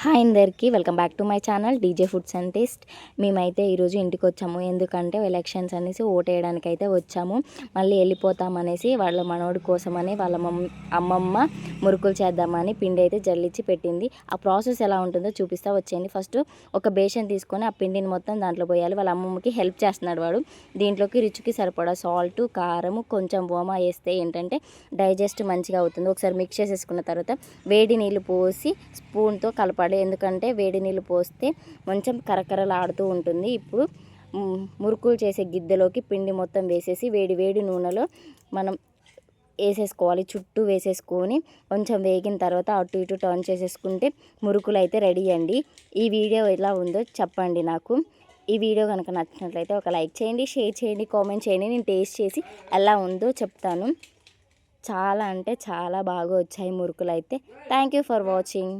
Hi అందరికీ welcome back to my channel DJ foods and taste. మేమైతే ఈరోజు ఇంటికి వచ్చాము, ఎందుకంటే ఎలక్షన్స్ అనేసి ఓటేయడానికి అయితే వచ్చాము. మళ్ళీ వెళ్ళిపోతామనేసి వాళ్ళ మనోడి కోసమని వాళ్ళ అమ్మమ్మ మురుకులు చేద్దామని పిండి అయితే జల్లించి పెట్టింది. ఆ ప్రాసెస్ ఎలా ఉంటుందో చూపిస్తా వచ్చేయండి. ఫస్ట్ ఒక బేషన్ తీసుకొని ఆ పిండిని మొత్తం దాంట్లో పోయాలి. వాళ్ళ అమ్మమ్మకి హెల్ప్ చేస్తున్నాడు వాడు. దీంట్లోకి రుచికి సరిపడా సాల్ట్, కారము, కొంచెం ఓమా వేస్తే ఏంటంటే డైజెస్ట్ మంచిగా అవుతుంది. ఒకసారి మిక్స్ చేసేసుకున్న తర్వాత వేడి నీళ్ళు పోసి స్పూన్తో కలపాలి. ఎందుకంటే వేడి నీళ్ళు పోస్తే కొంచెం కరకరలాడుతూ ఉంటుంది. ఇప్పుడు మురుకులు చేసే గిద్దెలోకి పిండి మొత్తం వేసేసి వేడి వేడి నూనెలో మనం వేసేసుకోవాలి. చుట్టూ వేసేసుకొని కొంచెం వేగిన తర్వాత అటు ఇటు టర్న్ చేసేసుకుంటే మురుకులు అయితే రెడీ అండి. ఈ వీడియో ఎలా ఉందో చెప్పండి నాకు. ఈ వీడియో కనుక నచ్చినట్లయితే ఒక లైక్ చేయండి, షేర్ చేయండి, కామెంట్ చేయండి. నేను టేస్ట్ చేసి ఎలా ఉందో చెప్తాను. చాలా అంటే చాలా బాగా వచ్చాయి మురుకులు అయితే. Thank you for watching.